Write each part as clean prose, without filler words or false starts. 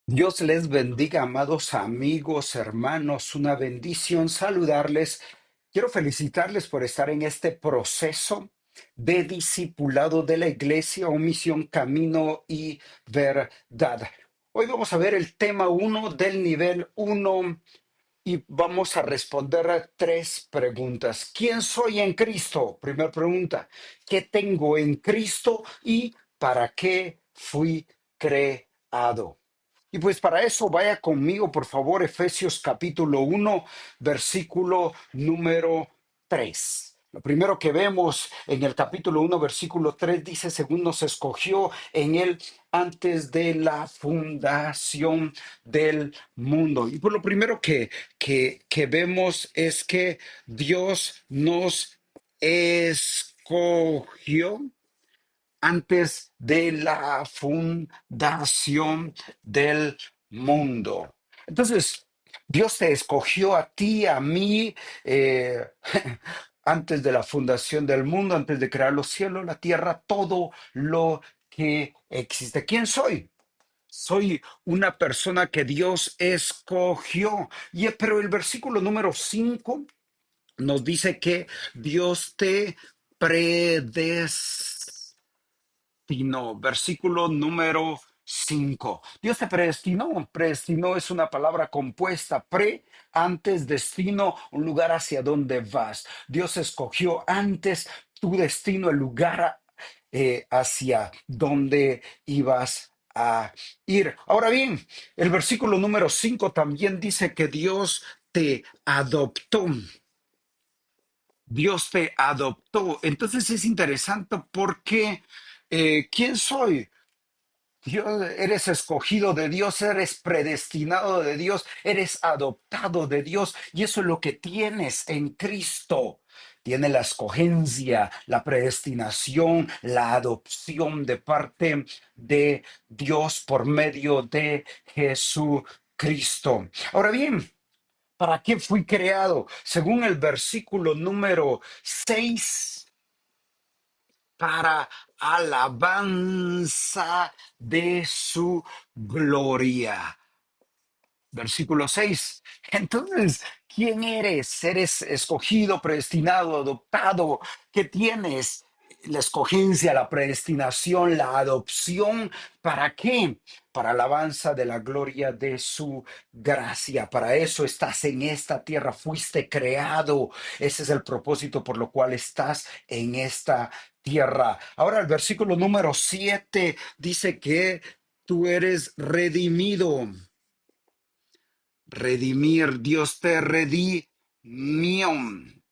Dios les bendiga, amados amigos, hermanos, una bendición saludarles. Quiero felicitarles por estar en este proceso de discipulado de la iglesia o misión Camino y Verdad. Hoy vamos a ver el tema uno del nivel uno y vamos a responder a tres preguntas. ¿Quién soy en Cristo? Primera pregunta. ¿Qué tengo en Cristo y para qué fui creado? Y pues para eso vaya conmigo, por favor, Efesios capítulo uno, versículo número 3. Lo primero que vemos en el capítulo uno, versículo 3 dice, según nos escogió en él antes de la fundación del mundo. Y pues lo primero que vemos es que Dios nos escogió antes de la fundación del mundo. Entonces, Dios te escogió a ti, a mí, eh, antes de la fundación del mundo, antes de crear los cielos, la tierra, todo lo que existe. ¿Quién soy? Soy una persona que Dios escogió. Pero el versículo número 5 nos dice que Dios te predestinó. Versículo número 5. Dios te predestinó. Predestinó es una palabra compuesta. Pre, antes, destino, un lugar hacia donde vas. Dios escogió antes tu destino, el lugar hacia donde ibas a ir. Ahora bien, el versículo número 5 también dice que Dios te adoptó. Dios te adoptó. Entonces es interesante porque ¿quién soy? Dios, eres escogido de Dios, eres predestinado de Dios, eres adoptado de Dios y eso es lo que tienes en Cristo. Tiene la escogencia, la predestinación, la adopción de parte de Dios por medio de Jesucristo. Ahora bien, ¿para qué fui creado? Según el versículo número 6, para alabanza de su gloria. Versículo 6. Entonces, ¿quién eres? ¿Eres escogido, predestinado, adoptado? ¿Qué tienes? La escogencia, la predestinación, la adopción. ¿Para qué? Para alabanza de la gloria de su gracia. Para eso estás en esta tierra, fuiste creado. Ese es el propósito por lo cual estás en esta tierra. Ahora el versículo número 7 dice que tú eres redimido. Redimir, Dios te redimió,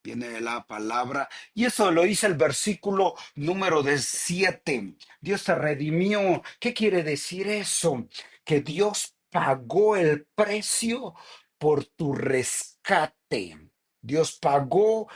viene de la palabra, y eso lo dice el versículo número de 7. Dios te redimió. ¿Qué quiere decir eso? Que Dios pagó el precio por tu rescate. Dios pagó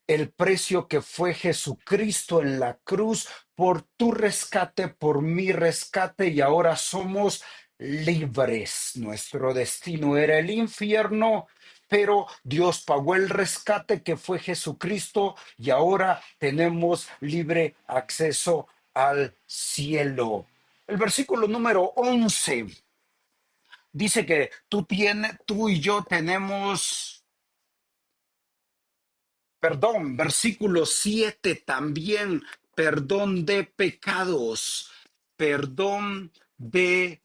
el precio que fue Jesucristo en la cruz por tu rescate, por mi rescate, y ahora somos libres. Nuestro destino era el infierno, pero Dios pagó el rescate que fue Jesucristo y ahora tenemos libre acceso al cielo. El versículo número 11 dice que tú y yo tenemos perdón. Versículo 7 también, perdón de pecados, perdón de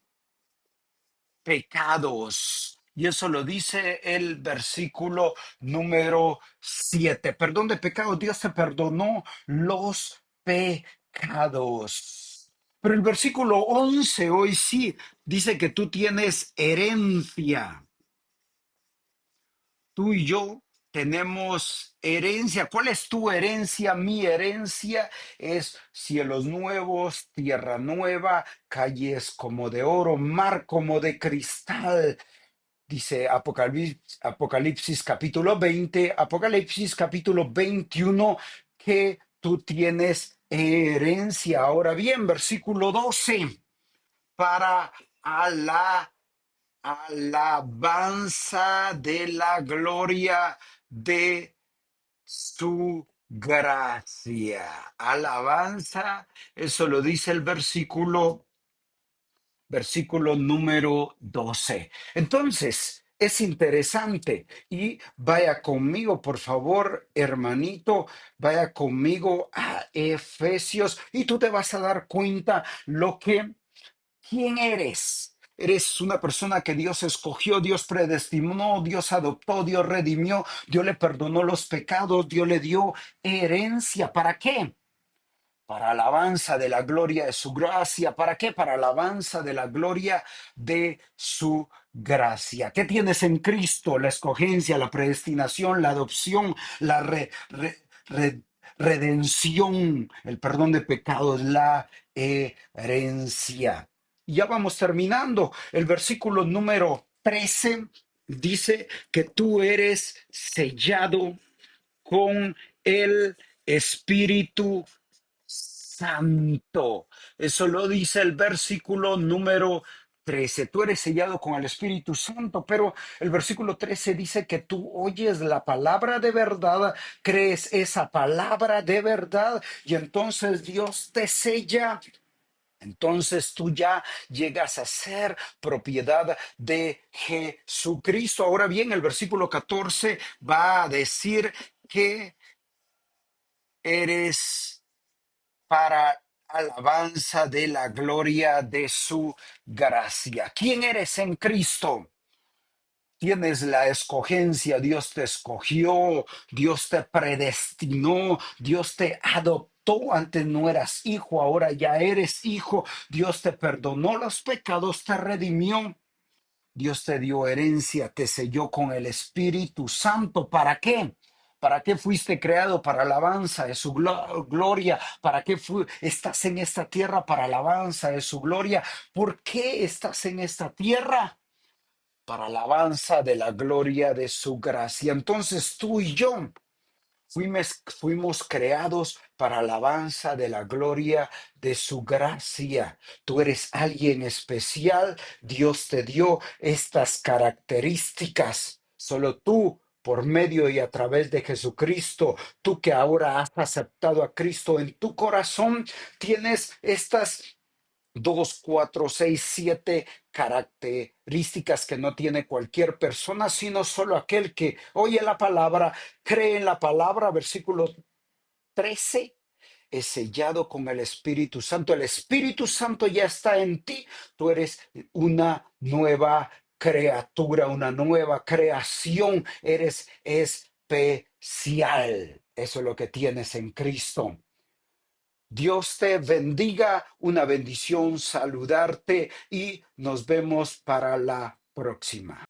pecados. Y eso lo dice el versículo número 7. Perdón de pecados, Dios te perdonó los pecados. Pero el versículo 11 hoy sí dice que tú tienes herencia. Tú y yo tenemos herencia. ¿Cuál es tu herencia? Mi herencia es cielos nuevos, tierra nueva, calles como de oro, mar como de cristal. Dice Apocalipsis capítulo 20, Apocalipsis capítulo 21, que tú tienes herencia. Ahora bien, versículo 12, para Alá alabanza de la gloria de su gracia. Alabanza, eso lo dice el versículo versículo número 12. Entonces, es interesante y vaya conmigo, por favor, hermanito, vaya conmigo a Efesios y tú te vas a dar cuenta quién eres. Eres una persona que Dios escogió, Dios predestinó, Dios adoptó, Dios redimió, Dios le perdonó los pecados, Dios le dio herencia. ¿Para qué? Para alabanza de la gloria de su gracia. ¿Para qué? Para alabanza de la gloria de su gracia. ¿Qué tienes en Cristo? La escogencia, la predestinación, la adopción, la re- redención, el perdón de pecados, la herencia. Y ya vamos terminando. El versículo número 13 dice que tú eres sellado con el Espíritu Santo. Eso lo dice el versículo número 13. Tú eres sellado con el Espíritu Santo, pero el versículo 13 dice que tú oyes la palabra de verdad, crees esa palabra de verdad y entonces Dios te sella. Entonces tú ya llegas a ser propiedad de Jesucristo. Ahora bien, el versículo 14 va a decir que eres para alabanza de la gloria de su gracia. ¿Quién eres en Cristo? Tienes la escogencia, Dios te escogió, Dios te predestinó, Dios te adoptó. Antes no eras hijo, ahora ya eres hijo. Dios te perdonó los pecados, te redimió. Dios te dio herencia, te selló con el Espíritu Santo. ¿Para qué? ¿Para qué fuiste creado? Para alabanza de su gloria. ¿Para qué estás en esta tierra? Para alabanza de su gloria. ¿Por qué estás en esta tierra? Para alabanza de la gloria de su gracia. Entonces tú y yo fuimos creados para alabanza de la gloria de su gracia. Tú eres alguien especial. Dios te dio estas características. Solo tú, por medio y a través de Jesucristo, tú que ahora has aceptado a Cristo en tu corazón, tienes estas 2, 4, 6, 7 características que no tiene cualquier persona, sino solo aquel que oye la palabra, cree en la palabra. Versículo 13 es sellado con el Espíritu Santo. El Espíritu Santo ya está en ti. Tú eres una nueva criatura, una nueva creación. Eres especial. Eso es lo que tienes en Cristo. Dios te bendiga, una bendición saludarte y nos vemos para la próxima.